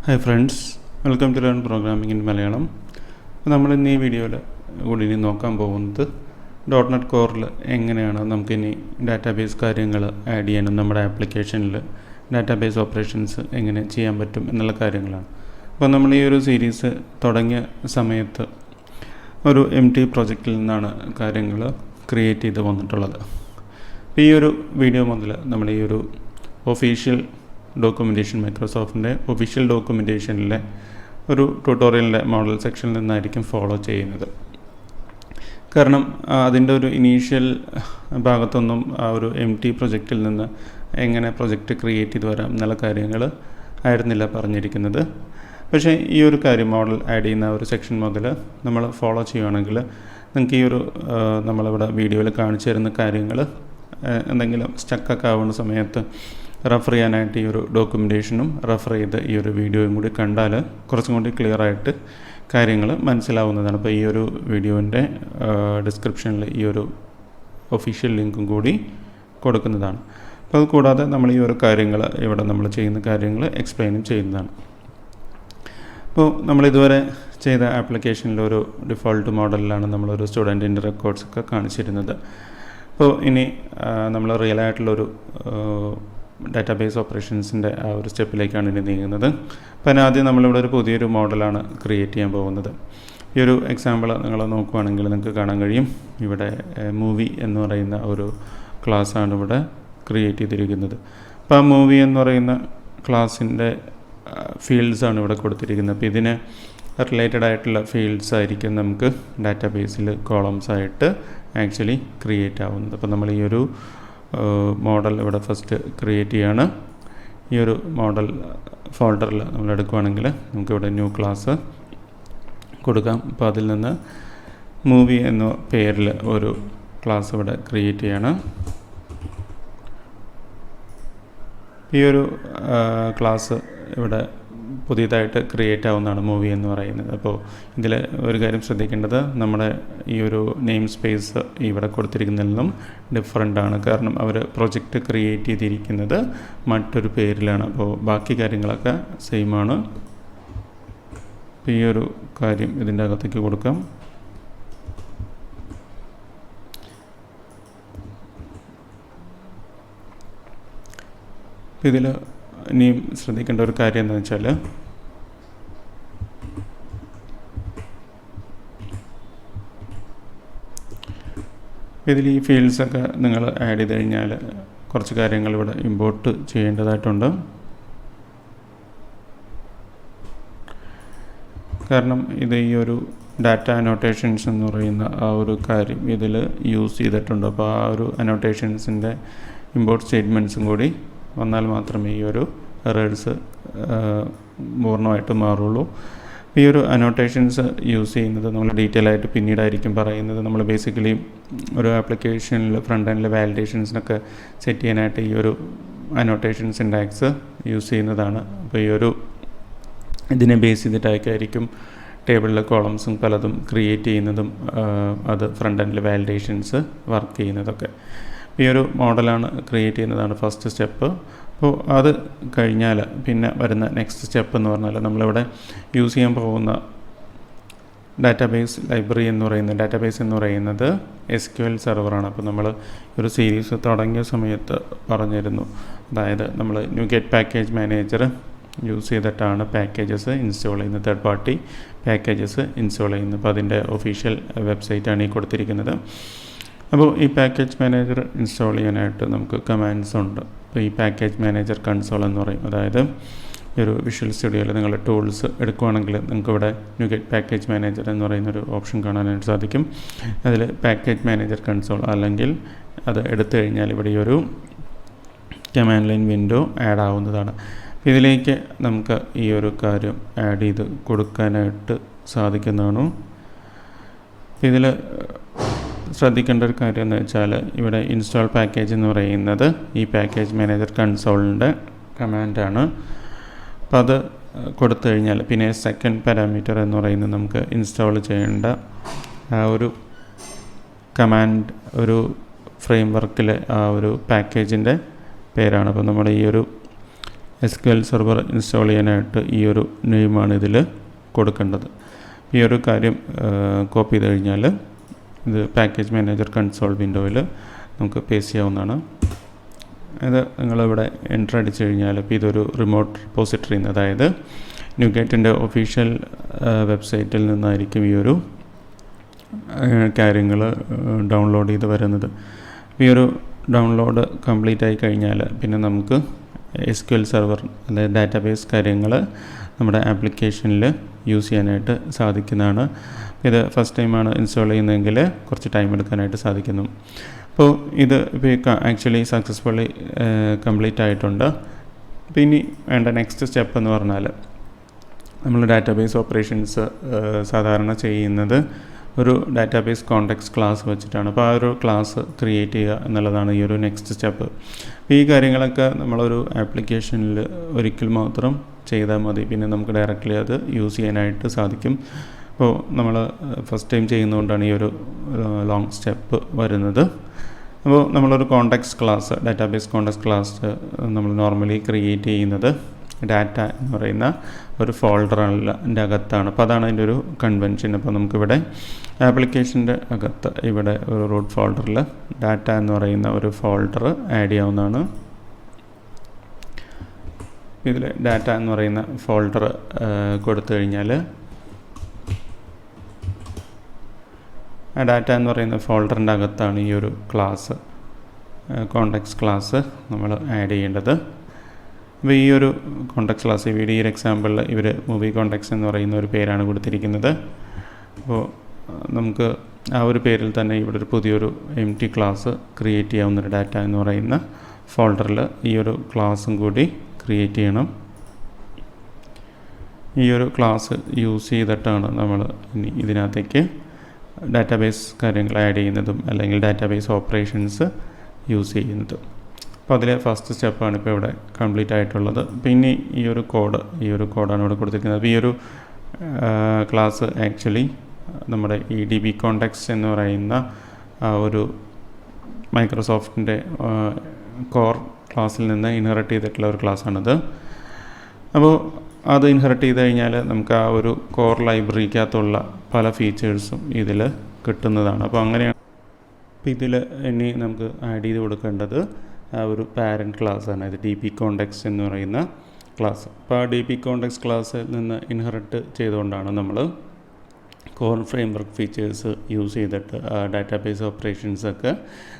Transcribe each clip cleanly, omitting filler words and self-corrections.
Hi friends, welcome to Learn Programming in Malayalam. നമ്മൾ ഇന്ന് ഈ വീഡിയോയിൽ കൂടി നോക്കാൻ പോകുന്നത് .NET കോറിൽ എങ്ങനെയാണ് നമുക്കിനി ഡാറ്റാബേസ് കാര്യങ്ങൾ ആഡ് ചെയ്യാനും നമ്മുടെ ആപ്ലിക്കേഷനിൽ ഡാറ്റാബേസ് ഓപ്പറേഷൻസ് എങ്ങനെ ചെയ്യാൻ പറ്റും എന്നുള്ള കാര്യങ്ങളാണ്. അപ്പോൾ നമ്മൾ ഈ ഒരു സീരീസ് തുടങ്ങിയ സമയത്ത് ഒരു MT പ്രൊജക്റ്റിൽ നിന്നാണ് കാര്യങ്ങൾ ക്രിയേറ്റ് ചെയ്ത് വന്നിട്ടുള്ളത്. ഈ ഒരു വീഡിയോ മുതൽ നമ്മൾ ഈ ഒരു ഒഫീഷ്യൽ ഡോക്യുമെൻറ്റേഷൻ മൈക്രോസോഫ്റ്റിൻ്റെ ഒഫീഷ്യൽ ഡോക്യുമെൻറ്റേഷനിലെ ഒരു ട്യൂട്ടോറിയലിൻ്റെ മോഡൽ സെക്ഷനിൽ നിന്നായിരിക്കും ഫോളോ ചെയ്യുന്നത്. കാരണം അതിൻ്റെ ഒരു ഇനീഷ്യൽ ഭാഗത്തൊന്നും ആ ഒരു MT പ്രൊജക്റ്റിൽ നിന്ന് എങ്ങനെ പ്രൊജക്റ്റ് ക്രിയേറ്റ് ചെയ്ത് വരാം എന്നുള്ള കാര്യങ്ങൾ ആയിരുന്നില്ല പറഞ്ഞിരിക്കുന്നത്. പക്ഷേ ഈ ഒരു കാര്യം മോഡൽ ആഡ് ചെയ്യുന്ന ഒരു സെക്ഷൻ മുതൽ നമ്മൾ ഫോളോ ചെയ്യുകയാണെങ്കിൽ നിങ്ങൾക്ക് ഈ ഒരു നമ്മളിവിടെ വീഡിയോയിൽ കാണിച്ചു തരുന്ന കാര്യങ്ങൾ എന്തെങ്കിലും സ്റ്റക്കൊക്കെ ആവുന്ന സമയത്ത് റെഫർ ചെയ്യാനായിട്ട് ഈ ഒരു ഡോക്യുമെൻറ്റേഷനും റെഫർ ചെയ്ത് ഈ ഒരു വീഡിയോയും കൂടി കണ്ടാൽ കുറച്ചും കൂടി ക്ലിയറായിട്ട് കാര്യങ്ങൾ മനസ്സിലാവുന്നതാണ്. അപ്പോൾ ഈ ഒരു വീഡിയോൻ്റെ ഡിസ്ക്രിപ്ഷനിൽ ഈ ഒരു ഒഫീഷ്യൽ ലിങ്കും കൂടി കൊടുക്കുന്നതാണ്. അപ്പോൾ അത് കൂടാതെ നമ്മൾ ഈ ഒരു കാര്യങ്ങൾ ഇവിടെ നമ്മൾ ചെയ്യുന്ന കാര്യങ്ങൾ എക്സ്പ്ലെയിനും ചെയ്യുന്നതാണ്. അപ്പോൾ നമ്മളിതുവരെ ചെയ്ത ആപ്ലിക്കേഷനിലൊരു ഡിഫോൾട്ട് മോഡലിലാണ് നമ്മളൊരു സ്റ്റുഡൻറ്റിൻ്റെ റെക്കോർഡ്സൊക്കെ കാണിച്ചിരുന്നത്. അപ്പോൾ ഇനി നമ്മൾ റിയൽ ആയിട്ടുള്ളൊരു ഡാറ്റാബേസ് ഓപ്പറേഷൻസിൻ്റെ ആ ഒരു സ്റ്റെപ്പിലേക്കാണ് ഇനി നീങ്ങുന്നത്. അപ്പോൾ ആദ്യം നമ്മളിവിടെ ഒരു പുതിയൊരു മോഡലാണ് ക്രിയേറ്റ് ചെയ്യാൻ പോകുന്നത്. ഈ ഒരു എക്സാമ്പിൾ നിങ്ങൾ നോക്കുകയാണെങ്കിൽ നിങ്ങൾക്ക് കാണാൻ കഴിയും. ഇവിടെ മൂവി എന്ന് പറയുന്ന ഒരു ക്ലാസ്സാണ് ഇവിടെ ക്രിയേറ്റ് ചെയ്തിരിക്കുന്നത്. അപ്പോൾ ആ മൂവി എന്ന് പറയുന്ന ക്ലാസ്സിൻ്റെ ഫീൽഡ്സാണ് ഇവിടെ കൊടുത്തിരിക്കുന്നത്. അപ്പോൾ ഇതിന് റിലേറ്റഡ് ആയിട്ടുള്ള ഫീൽഡ്സ് ആയിരിക്കും നമുക്ക് ഡാറ്റാബേസിൽ കോളംസ് ആയിട്ട് ആക്ച്വലി ക്രിയേറ്റ് ആവുന്നത്. അപ്പോൾ നമ്മൾ ഈ ഒരു മോഡൽ ഇവിടെ ഫസ്റ്റ് ക്രിയേറ്റ് ചെയ്യാണ്. ഈ ഒരു മോഡൽ ഫോൾഡറിൽ നമ്മൾ എടുക്കുകയാണെങ്കിൽ നമുക്കിവിടെ ന്യൂ ക്ലാസ് കൊടുക്കാം. അപ്പോൾ അതിൽ നിന്ന് മൂവി എന്ന പേരിൽ ഒരു ക്ലാസ് ഇവിടെ ക്രിയേറ്റ് ചെയ്യാണ്. ഈ ഒരു ക്ലാസ് ഇവിടെ പുതിയതായിട്ട് ക്രിയേറ്റ് ആവുന്നതാണ് മൂവി എന്ന് പറയുന്നത്. അപ്പോൾ ഇതിൽ ഒരു കാര്യം ശ്രദ്ധിക്കേണ്ടത് നമ്മുടെ ഈ ഒരു നെയിം സ്പേസ് ഇവിടെ കൊടുത്തിരിക്കുന്നതിൽ നിന്നും ഡിഫറെൻ്റ് ആണ്. കാരണം അവർ പ്രൊജക്റ്റ് ക്രിയേറ്റ് ചെയ്തിരിക്കുന്നത് മറ്റൊരു പേരിലാണ്. അപ്പോൾ ബാക്കി കാര്യങ്ങളൊക്കെ സെയിം ആണ്. ഈ ഒരു കാര്യം ഇതിൻ്റെ അകത്തേക്ക് കൊടുക്കാം. ഇതിൽ ഇനിയും ശ്രദ്ധിക്കേണ്ട ഒരു കാര്യം എന്താണെന്ന് വെച്ചാൽ ഇതിൽ ഈ ഫീൽഡ്സൊക്കെ നിങ്ങൾ ആഡ് ചെയ്ത് കഴിഞ്ഞാൽ കുറച്ച് കാര്യങ്ങൾ ഇവിടെ ഇമ്പോർട്ട് ചെയ്യേണ്ടതായിട്ടുണ്ട്. കാരണം ഇത് ഈ ഒരു ഡാറ്റ അനോട്ടേഷൻസ് എന്ന് പറയുന്ന ആ ഒരു കാര്യം ഇതിൽ യൂസ് ചെയ്തിട്ടുണ്ട്. അപ്പോൾ ആ ഒരു അനോട്ടേഷൻസിൻ്റെ ഇമ്പോർട്ട് സ്റ്റേറ്റ്മെൻറ്റ്സും കൂടി വന്നാൽ മാത്രമേ ഈ ഒരു എറേഴ്സ് പൂർണ്ണമായിട്ട് മാറുള്ളൂ. ഈ ഒരു അനോട്ടേഷൻസ് യൂസ് ചെയ്യുന്നത് നമ്മൾ ഡീറ്റെയിൽ ആയിട്ട് പിന്നീടായിരിക്കും പറയുന്നത്. നമ്മൾ ബേസിക്കലി ഒരു ആപ്ലിക്കേഷനിൽ ഫ്രണ്ട് എൻഡിൽ വാലിഡേഷൻസിനൊക്കെ സെറ്റ് ചെയ്യാനായിട്ട് ഈ ഒരു അനോട്ടേഷൻ സിൻടാക്സ് യൂസ് ചെയ്യുന്നതാണ്. അപ്പോൾ ഈ ഒരു ഇതിനെ ബേസ് ചെയ്തിട്ടായിരിക്കും ടേബിളിലെ കോളംസും പലതും ക്രിയേറ്റ് ചെയ്യുന്നതും അത് ഫ്രണ്ട് എൻഡിൽ വാലിഡേഷൻസ് വർക്ക് ചെയ്യുന്നതൊക്കെ. ഈ ഒരു മോഡലാണ് ക്രിയേറ്റ് ചെയ്യുന്നതാണ് ഫസ്റ്റ് സ്റ്റെപ്പ്. അപ്പോൾ അത് കഴിഞ്ഞാൽ പിന്നെ വരുന്ന നെക്സ്റ്റ് സ്റ്റെപ്പ് എന്ന് പറഞ്ഞാൽ നമ്മളിവിടെ യൂസ് ചെയ്യാൻ പോകുന്ന ഡാറ്റാബേസ് ലൈബ്രറി എന്ന് പറയുന്നത് ഡാറ്റാബേസ് എന്ന് പറയുന്നത് SQL സെർവറാണ്. അപ്പോൾ നമ്മൾ ഒരു സീരീസ് തുടങ്ങിയ സമയത്ത് പറഞ്ഞിരുന്നു. അതായത് നമ്മൾ ന്യൂഗെറ്റ് പാക്കേജ് മാനേജർ യൂസ് ചെയ്തിട്ടാണ് പാക്കേജസ് ഇൻസ്റ്റാൾ ചെയ്യുന്നത്, തേർഡ് പാർട്ടി പാക്കേജസ് ഇൻസ്റ്റാൾ ചെയ്യുന്നത്. അപ്പോൾ അതിൻ്റെ ഒഫീഷ്യൽ വെബ്സൈറ്റാണ് ഈ കൊടുത്തിരിക്കുന്നത്. അപ്പോൾ ഈ പാക്കേജ് മാനേജർ ഇൻസ്റ്റാൾ ചെയ്യാനായിട്ട് നമുക്ക് കമാൻഡ്സ് ഉണ്ട്. അപ്പോൾ ഈ പാക്കേജ് മാനേജർ കൺസോൾ എന്ന് പറയും. അതായത് ഈ ഒരു വിഷ്വൽ സ്റ്റുഡിയോയിൽ നിങ്ങൾ ടൂൾസ് എടുക്കുകയാണെങ്കിൽ നിങ്ങൾക്ക് ഇവിടെ ന്യൂഗെറ്റ് പാക്കേജ് മാനേജർ എന്ന് പറയുന്നൊരു ഓപ്ഷൻ കാണാനായിട്ട് സാധിക്കും. അതിൽ പാക്കേജ് മാനേജർ കൺസോൾ അല്ലെങ്കിൽ അത് എടുത്തു കഴിഞ്ഞാൽ ഇവിടെ ഈ ഒരു കമാൻഡ് ലൈൻ വിൻഡോ ആഡ് ആവുന്നതാണ്. ഇതിലേക്ക് നമുക്ക് ഈ ഒരു കാര്യം ആഡ് ചെയ്ത് കൊടുക്കാനായിട്ട് സാധിക്കുന്നതാണ്. ഇതിൽ ശ്രദ്ധിക്കേണ്ട ഒരു കാര്യം എന്ന് വെച്ചാൽ ഇവിടെ ഇൻസ്റ്റാൾ പാക്കേജ് എന്ന് പറയുന്നത് ഈ പാക്കേജ് മാനേജർ കൺസോളിൻ്റെ കമാൻഡാണ്. അപ്പോൾ അത് കൊടുത്തു കഴിഞ്ഞാൽ പിന്നെ സെക്കൻഡ് പാരാമീറ്റർ എന്ന് പറയുന്നത് നമുക്ക് ഇൻസ്റ്റാൾ ചെയ്യേണ്ട ആ ഒരു കമാൻഡ് ഒരു ഫ്രെയിം വർക്കിലെ ആ ഒരു പാക്കേജിൻ്റെ പേരാണ്. അപ്പോൾ നമ്മുടെ ഈ ഒരു SQL സെർവർ ഇൻസ്റ്റാൾ ചെയ്യാനായിട്ട് ഈ ഒരു നെയിമാണ് ഇതിൽ കൊടുക്കേണ്ടത്. ഈ ഒരു കാര്യം കോപ്പി ചെയ്ത് കഴിഞ്ഞാൽ ഇത് പാക്കേജ് മാനേജർ കൺസോൾ വിൻഡോയിൽ നമുക്ക് പേസ്റ്റ് ചെയ്യാവുന്നതാണ്. ഇത് നിങ്ങളിവിടെ എൻ്റർ അടിച്ചു കഴിഞ്ഞാൽ ഇപ്പോൾ ഇതൊരു റിമോട്ട് റിപ്പോസിറ്ററിയിൽ നിന്ന്, അതായത് ന്യൂഗേറ്റിൻ്റെ ഒഫീഷ്യൽ വെബ്സൈറ്റിൽ നിന്നായിരിക്കും ഈ ഒരു കാര്യങ്ങൾ ഡൗൺലോഡ് ചെയ്ത് വരുന്നത്. ഈ ഒരു ഡൗൺലോഡ് കംപ്ലീറ്റ് ആയി കഴിഞ്ഞാൽ പിന്നെ നമുക്ക് SQL സെർവർ അതായത് ഡാറ്റാബേസ് കാര്യങ്ങൾ നമ്മുടെ ആപ്ലിക്കേഷനിൽ യൂസ് ചെയ്യാനായിട്ട് സാധിക്കുന്നതാണ്. ഇത് ഫസ്റ്റ് ടൈമാണ് ഇൻസ്റ്റാൾ ചെയ്യുന്നതെങ്കിൽ കുറച്ച് ടൈം എടുക്കാനായിട്ട് സാധിക്കുന്നു. അപ്പോൾ ഇത് ഇപ്പോൾ ആക്ച്വലി സക്സസ്ഫുള്ളി കംപ്ലീറ്റ് ആയിട്ടുണ്ട്. അപ്പോൾ ഇനി വേണ്ട നെക്സ്റ്റ് സ്റ്റെപ്പ് എന്ന് പറഞ്ഞാൽ നമ്മൾ ഡാറ്റാബേസ് ഓപ്പറേഷൻസ് സാധാരണ ചെയ്യുന്നത് ഒരു ഡാറ്റാബേസ് കോണ്ടെക്സ്റ്റ് ക്ലാസ് വെച്ചിട്ടാണ്. അപ്പോൾ ആ ഒരു ക്ലാസ് ക്രിയേറ്റ് ചെയ്യുക എന്നുള്ളതാണ് ഈ ഒരു നെക്സ്റ്റ് സ്റ്റെപ്പ്. അപ്പോൾ ഈ കാര്യങ്ങളൊക്കെ നമ്മളൊരു ആപ്ലിക്കേഷനിൽ ഒരിക്കൽ മാത്രം ചെയ്താൽ മതി, പിന്നെ നമുക്ക് ഡയറക്റ്റ്ലി അത് യൂസ് ചെയ്യാനായിട്ട് സാധിക്കും. അപ്പോൾ നമ്മൾ ഫസ്റ്റ് ടൈം ചെയ്യുന്നതുകൊണ്ടാണ് ഈ ഒരു ലോങ് സ്റ്റെപ്പ് വരുന്നത്. അപ്പോൾ നമ്മളൊരു context class, database context class നമ്മൾ നോർമലി ക്രിയേറ്റ് ചെയ്യുന്നത് ഡാറ്റ എന്ന് പറയുന്ന ഒരു ഫോൾഡറിൻ്റെ അകത്താണ്. അപ്പോൾ അതാണ് അതിൻ്റെ ഒരു കൺവെൻഷൻ. അപ്പോൾ നമുക്കിവിടെ ആപ്ലിക്കേഷൻ്റെ അകത്ത് ഇവിടെ ഒരു റൂട്ട് ഫോൾഡറിൽ ഡാറ്റ എന്ന് പറയുന്ന ഒരു ഫോൾഡർ ആഡ് ചെയ്യാവുന്നതാണ്. ഇതിൽ ഡാറ്റ എന്ന് പറയുന്ന ഫോൾഡർ കൊടുത്തു കഴിഞ്ഞാൽ ആ ഡാറ്റ എന്ന് പറയുന്ന ഫോൾഡറിൻ്റെ അകത്താണ് ഈ ഒരു ക്ലാസ്, കോണ്ടെക്സ്റ്റ് ക്ലാസ് നമ്മൾ ആഡ് ചെയ്യേണ്ടത്. അപ്പോൾ ഈ ഒരു കോണ്ടെക്സ്റ്റ് ക്ലാസ് ഇവിടെ ഈ ഒരു എക്സാമ്പിളിൽ ഇവർ മൂവി കോണ്ടെക്സ്റ്റ് എന്ന് പറയുന്ന ഒരു പേരാണ് കൊടുത്തിരിക്കുന്നത്. അപ്പോൾ നമുക്ക് ആ ഒരു പേരിൽ തന്നെ ഇവിടെ ഒരു പുതിയൊരു empty ക്ലാസ് ക്രിയേറ്റ് ചെയ്യാവുന്ന ഡാറ്റ എന്ന് പറയുന്ന ഫോൾഡറിൽ ഈ ഒരു ക്ലാസ്സും കൂടി ക്രിയേറ്റ് ചെയ്യണം. ഈ ഒരു ക്ലാസ് യൂസ് ചെയ്തിട്ടാണ് നമ്മൾ ഇനി ഇതിനകത്തേക്ക് ഡാറ്റാബേസ് കാര്യങ്ങൾ ആഡ് ചെയ്യുന്നതും അല്ലെങ്കിൽ ഡാറ്റാബേസ് ഓപ്പറേഷൻസ് യൂസ് ചെയ്യുന്നതും. അപ്പോൾ അതിലെ ഫസ്റ്റ് സ്റ്റെപ്പാണ് ഇപ്പോൾ ഇവിടെ കംപ്ലീറ്റ് ആയിട്ടുള്ളത്. പിന്നെ ഈ ഒരു കോഡാണ് ഇവിടെ കൊടുത്തിരിക്കുന്നത്. അപ്പോൾ ഈ ഒരു ക്ലാസ് ആക്ച്വലി നമ്മുടെ ഈ DB കോണ്ടെക്സ്റ്റ് എന്ന് പറയുന്ന ഒരു മൈക്രോസോഫ്റ്റിൻ്റെ കോർ ക്ലാസ്സിൽ നിന്ന് ഇൻഹെറിറ്റ് ചെയ്തിട്ടുള്ള ഒരു ക്ലാസ്സാണിത്. അപ്പോൾ അത് ഇൻഹെറിറ്റ് ചെയ്ത് കഴിഞ്ഞാൽ നമുക്ക് ആ ഒരു കോർ ലൈബ്രറിക്കകത്തുള്ള പല ഫീച്ചേഴ്സും ഇതിൽ കിട്ടുന്നതാണ്. അപ്പോൾ അങ്ങനെയാണ്. അപ്പോൾ ഇതിൽ ഇനി നമുക്ക് ആഡ് ചെയ്ത് കൊടുക്കേണ്ടത് ആ ഒരു പാരൻറ്റ് ക്ലാസ്സാണ്, ഇത് DB കോണ്ടെക്സ്റ്റ് എന്ന് പറയുന്ന ക്ലാസ്. അപ്പോൾ ആ DB കോണ്ടെക്സ്റ്റ് ക്ലാസ്സിൽ നിന്ന് ഇൻഹെറിറ്റ് ചെയ്തുകൊണ്ടാണ് നമ്മൾ കോർ ഫ്രെയിംവർക്ക് ഫീച്ചേഴ്സ് യൂസ് ചെയ്തിട്ട് ഡാറ്റാബേസ് ഓപ്പറേഷൻസൊക്കെ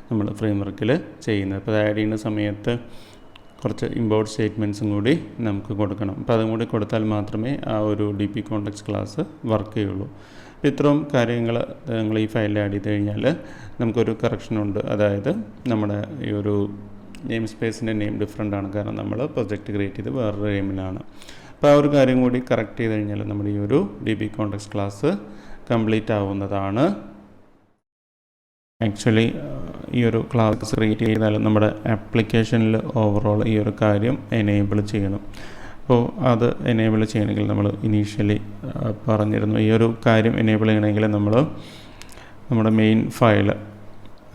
നമ്മൾ ഫ്രെയിംവർക്കിൽ ചെയ്യുന്നത്. അപ്പോൾ അത് ആഡ് ചെയ്യുന്ന സമയത്ത് കുറച്ച് ഇമ്പോർട്ട് സ്റ്റേറ്റ്മെൻറ്റ്സും കൂടി നമുക്ക് കൊടുക്കണം. അപ്പോൾ അതും കൂടി കൊടുത്താൽ മാത്രമേ ആ ഒരു DB കോണ്ടെക്സ്റ്റ് ക്ലാസ് വർക്ക് ചെയ്യുള്ളൂ. അപ്പോൾ ഇത്രയും കാര്യങ്ങൾ നിങ്ങൾ ഈ ഫയലിൽ ആഡ് ചെയ്ത് കഴിഞ്ഞാൽ നമുക്കൊരു കറക്ഷനുണ്ട്. അതായത് നമ്മുടെ ഈ ഒരു നെയിം സ്പേസിൻ്റെ നെയിം ഡിഫറെൻ്റ് ആണ്, കാരണം നമ്മൾ പ്രൊജക്റ്റ് ക്രിയേറ്റ് ചെയ്ത് വേറൊരു നെയിമിലാണ്. അപ്പോൾ ആ ഒരു കാര്യം കൂടി കറക്റ്റ് ചെയ്ത് കഴിഞ്ഞാൽ നമ്മുടെ ഈ ഒരു DB കോണ്ടെക്സ്റ്റ് ക്ലാസ് കംപ്ലീറ്റ് ആവുന്നതാണ്. ആക്ച്വലി ഈ ഒരു ക്ലാസ് ക്രിയേറ്റ് ചെയ്താൽ നമ്മുടെ ആപ്ലിക്കേഷനിൽ ഓവറോൾ ഈ ഒരു കാര്യം എനേബിൾ ചെയ്യണം. അപ്പോൾ അത് എനേബിൾ ചെയ്യണമെങ്കിൽ നമ്മൾ ഇനീഷ്യലി പറഞ്ഞിരുന്നു, ഈ ഒരു കാര്യം എനേബിൾ ചെയ്യണമെങ്കിൽ നമ്മൾ നമ്മുടെ മെയിൻ ഫയൽ,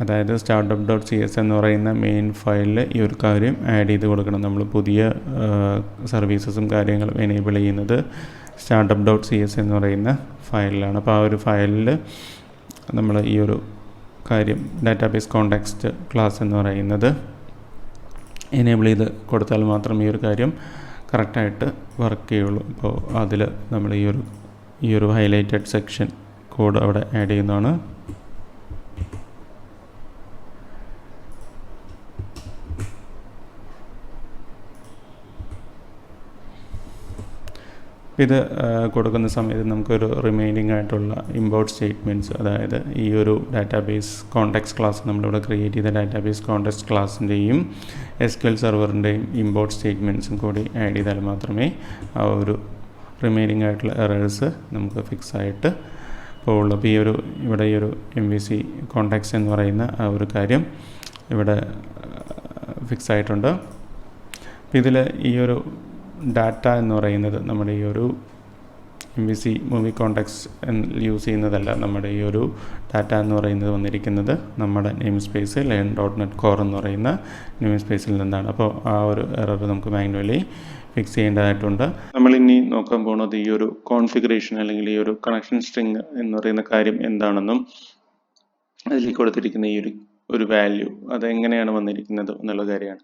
അതായത് startup.cs എന്ന് പറയുന്ന മെയിൻ ഫയലിൽ ഈ ഒരു കാര്യം ആഡ് ചെയ്ത് കൊടുക്കണം. നമ്മൾ പുതിയ സർവീസസും കാര്യങ്ങളും എനേബിൾ ചെയ്യുന്നത് startup.cs എന്ന് പറയുന്ന ഫയലിലാണ്. അപ്പോൾ ആ ഒരു ഫയലിൽ നമ്മൾ ഈ ഒരു കാര്യം ഡാറ്റാബേസ് കോണ്ടെക്സ്റ്റ് ക്ലാസ് എന്ന് പറയുന്നത് എനേബിൾ ചെയ്ത് കൊടുത്താൽ മാത്രം ഈ ഒരു കാര്യം കറക്റ്റായിട്ട് വർക്ക് ചെയ്യുള്ളൂ. അപ്പോൾ അതിൽ നമ്മൾ ഈ ഒരു ഹൈലൈറ്റഡ് സെക്ഷൻ കോഡ് അവിടെ ആഡ് ചെയ്യുന്നതാണ്. ഇത് കൊടുക്കുന്ന സമയത്ത് നമുക്കൊരു റിമൈനിങ് ആയിട്ടുള്ള ഇമ്പോർട്ട് സ്റ്റേറ്റ്മെൻറ്റ്സ്, അതായത് ഈ ഒരു ഡാറ്റാബേസ് കോണ്ടെക്സ്റ്റ് ക്ലാസ് നമ്മളിവിടെ ക്രിയേറ്റ് ചെയ്ത ഡാറ്റാബേസ് കോണ്ടെക്സ്റ്റ് ക്ലാസ്സിൻ്റെയും SQL സെർവറിൻ്റെയും ഇമ്പോർട്ട് സ്റ്റേറ്റ്മെൻറ്റ്സും കൂടി ആഡ് ചെയ്താൽ മാത്രമേ ആ ഒരു റിമൈനിങ് ആയിട്ടുള്ള എറേഴ്സ് നമുക്ക് ഫിക്സ് ആയിട്ട് പോകുള്ളൂ. അപ്പോൾ ഇവിടെ ഈ ഒരു MVC കോണ്ടെക്സ്റ്റ് എന്ന് പറയുന്ന ആ ഒരു കാര്യം ഇവിടെ ഫിക്സ് ആയിട്ടുണ്ട്. അപ്പോൾ ഇതിൽ ഈ ഒരു ഡാറ്റ എന്ന് പറയുന്നത് നമ്മുടെ ഈ ഒരു MVC മൂവി കോണ്ടാക്ട്സ് യൂസ് ചെയ്യുന്നതല്ല. നമ്മുടെ ഈ ഒരു ഡാറ്റ എന്ന് പറയുന്നത് വന്നിരിക്കുന്നത് നമ്മുടെ നെയിം സ്പേസ് learn.net core എന്ന് പറയുന്ന നെയിം സ്പേസിൽ നിന്നാണ്. അപ്പോൾ ആ ഒരു എറർ നമുക്ക് മാനുവലി ഫിക്സ് ചെയ്യേണ്ടതായിട്ടുണ്ട്. നമ്മളിനി നോക്കാൻ പോകുന്നത് ഈ ഒരു കോൺഫിഗറേഷൻ അല്ലെങ്കിൽ ഈ ഒരു കണക്ഷൻ സ്ട്രിങ് എന്ന് പറയുന്ന കാര്യം എന്താണെന്നും അതിൽ കൊടുത്തിരിക്കുന്ന ഈ ഒരു വാല്യൂ അതെങ്ങനെയാണ് വന്നിരിക്കുന്നത് എന്നുള്ള കാര്യമാണ്.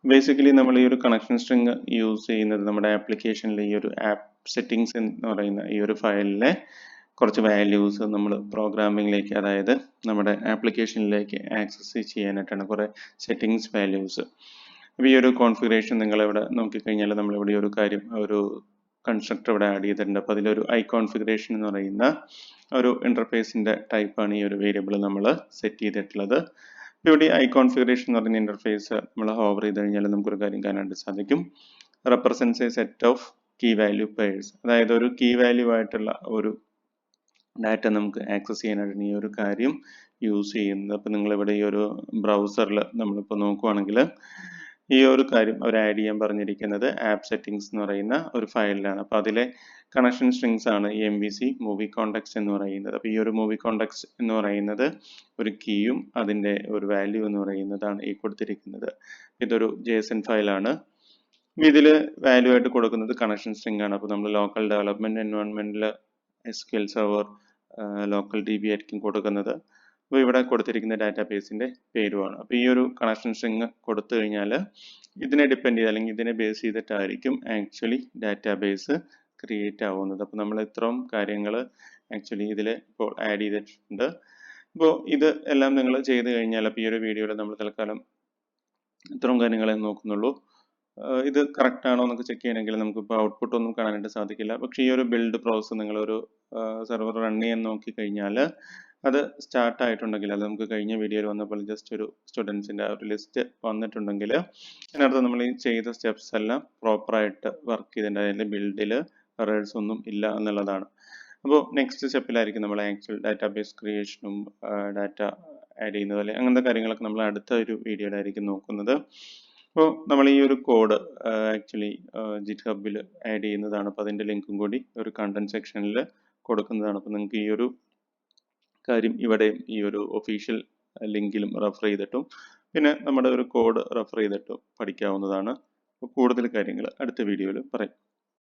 ബേസിക്കലി നമ്മൾ ഈ ഒരു കണക്ഷൻ സ്ട്രിങ് യൂസ് ചെയ്യുന്നത് നമ്മുടെ ആപ്ലിക്കേഷനിലെ ഈ ഒരു ആപ്പ് സെറ്റിംഗ്സ് എന്ന് പറയുന്ന ഈ ഒരു ഫയലിലെ കുറച്ച് വാല്യൂസ് നമ്മൾ പ്രോഗ്രാമിങ്ങിലേക്ക്, അതായത് നമ്മുടെ ആപ്ലിക്കേഷനിലേക്ക് ആക്സസ് ചെയ്യാനായിട്ടാണ് കുറേ സെറ്റിംഗ്സ് വാല്യൂസ്. അപ്പോൾ ഈ ഒരു കോൺഫിഗറേഷൻ നിങ്ങളിവിടെ നോക്കിക്കഴിഞ്ഞാൽ നമ്മളിവിടെ ഒരു കാര്യം, ഒരു കൺസ്ട്രക്ടർ ഇവിടെ ആഡ് ചെയ്തിട്ടുണ്ട്. അപ്പോൾ അതിലൊരു കോൺഫിഗറേഷൻ എന്ന് പറയുന്ന ഒരു ഇന്റർഫേസിന്റെ ടൈപ്പാണ് ഈ ഒരു വേരിയബിൾ നമ്മൾ സെറ്റ് ചെയ്തിട്ടുള്ളത്. ഇവിടെ കോൺഫിഗറേഷൻ എന്ന് പറയുന്ന ഇന്റർഫേസ് നമ്മൾ ഹോവർ ചെയ്ത് കഴിഞ്ഞാൽ നമുക്കൊരു കാര്യം കാണാനായിട്ട് സാധിക്കും. Represents a set of key value pairs, അതായത് ഒരു കീ വാല്യൂ ആയിട്ടുള്ള ഒരു ഡാറ്റ നമുക്ക് ആക്സസ് ചെയ്യാനായിട്ട് ഈ ഒരു കാര്യം യൂസ് ചെയ്യുന്നത്. അപ്പോൾ നിങ്ങളിവിടെ ഈ ഒരു ബ്രൗസറിൽ നമ്മളിപ്പോൾ നോക്കുവാണെങ്കിൽ ഈ ഒരു കാര്യം അവർ ആഡ് ചെയ്യാൻ പറഞ്ഞിരിക്കുന്നത് ആപ്പ് സെറ്റിംഗ്സ് എന്ന് പറയുന്ന ഒരു ഫയലിലാണ്. അപ്പോൾ അതിലെ കണക്ഷൻ സ്ട്രിങ്സ് ആണ് ഈ MVC മൂവി കോണ്ടാക്ട്സ് എന്ന് പറയുന്നത്. അപ്പോൾ ഈ ഒരു മൂവി കോണ്ടാക്ട്സ് എന്ന് പറയുന്നത് ഒരു കീയും അതിൻ്റെ ഒരു വാല്യൂ എന്ന് പറയുന്നതാണ് ഈ കൊടുത്തിരിക്കുന്നത്. ഇതൊരു JSON ഫയലാണ്. ഇതിൽ വാല്യൂ ആയിട്ട് കൊടുക്കുന്നത് കണക്ഷൻ സ്ട്രിങ് ആണ്. അപ്പോൾ നമ്മൾ ലോക്കൽ ഡെവലപ്മെന്റ് എൻവയോൺമെന്റിൽ SQL സെർവർ ലോക്കൽ DB ആയിരിക്കും കൊടുക്കുന്നത്. അപ്പോൾ ഇവിടെ കൊടുത്തിരിക്കുന്ന ഡാറ്റാബേസിന്റെ പേരുമാണ്. അപ്പോൾ ഈ ഒരു കണക്ഷൻ സ്ട്രിങ് കൊടുത്തു കഴിഞ്ഞാൽ ഇതിനെ ഡിപ്പെൻഡ് ചെയ്ത് അല്ലെങ്കിൽ ഇതിനെ ബേസ് ചെയ്തിട്ടായിരിക്കും ആക്ച്വലി ഡാറ്റാബേസ് ക്രിയേറ്റ് ആവുന്നത്. അപ്പോൾ നമ്മൾ ഇത്രയും കാര്യങ്ങൾ ആക്ച്വലി ഇതിൽ ഇപ്പോൾ ആഡ് ചെയ്തിട്ടുണ്ട്. അപ്പോൾ ഇത് എല്ലാം നിങ്ങൾ ചെയ്ത് കഴിഞ്ഞാൽ, അപ്പോൾ ഈ ഒരു വീഡിയോയിൽ നമ്മൾ തൽക്കാലം ഇത്രയും കാര്യങ്ങളെ നോക്കുന്നുള്ളൂ. ഇത് കറക്റ്റ് ആണോ എന്നൊക്കെ ചെക്ക് ചെയ്യണമെങ്കിൽ നമുക്കിപ്പോൾ ഔട്ട്പുട്ട് ഒന്നും കാണാനായിട്ട് സാധിക്കില്ല. പക്ഷേ ഈ ഒരു ബിൽഡ് പ്രോസസ്സ് നിങ്ങളൊരു സെർവർ റൺ ചെയ്യാൻ നോക്കിക്കഴിഞ്ഞാൽ അത് സ്റ്റാർട്ട് ആയിട്ടുണ്ടെങ്കിൽ, അത് നമുക്ക് കഴിഞ്ഞ വീഡിയോയിൽ വന്നപ്പോൾ ജസ്റ്റ് ഒരു സ്റ്റുഡൻസിൻ്റെ ഒരു ലിസ്റ്റ് വന്നിട്ടുണ്ടെങ്കിൽ അതിനകത്ത് നമ്മൾ ഈ ചെയ്ത സ്റ്റെപ്സ് എല്ലാം പ്രോപ്പറായിട്ട് വർക്ക് ചെയ്തിട്ടുണ്ട്. അതിൻ്റെ ബിൽഡിൽ എറേഴ്സ് ഒന്നും ഇല്ല എന്നുള്ളതാണ്. അപ്പോൾ നെക്സ്റ്റ് സ്റ്റെപ്പിലായിരിക്കും നമ്മൾ ആക്ച്വൽ ഡാറ്റാബേസ് ക്രിയേഷനും ഡാറ്റ ആഡ് ചെയ്യുന്നത്, അല്ലെങ്കിൽ അങ്ങനത്തെ കാര്യങ്ങളൊക്കെ നമ്മൾ അടുത്ത ഒരു വീഡിയോയിലായിരിക്കും നോക്കുന്നത്. അപ്പോൾ നമ്മൾ ഈ ഒരു കോഡ് ആക്ച്വലി ജിറ്റ്ഹബിൽ ആഡ് ചെയ്യുന്നതാണ്. അപ്പോൾ അതിൻ്റെ ലിങ്കും കൂടി ഒരു കണ്ടന്റ് സെക്ഷനിൽ കൊടുക്കുന്നതാണ്. അപ്പോൾ നിങ്ങൾക്ക് ഈ ഒരു കാര്യം ഇവിടെ ഈ ഒരു ഒഫീഷ്യൽ ലിങ്കിലും റെഫർ ചെയ്തിട്ടും പിന്നെ നമ്മുടെ ഒരു കോഡ് റെഫർ ചെയ്തിട്ടും പഠിക്കാവുന്നതാണ്. അപ്പോൾ കൂടുതൽ കാര്യങ്ങൾ അടുത്ത വീഡിയോയിൽ പറയാം.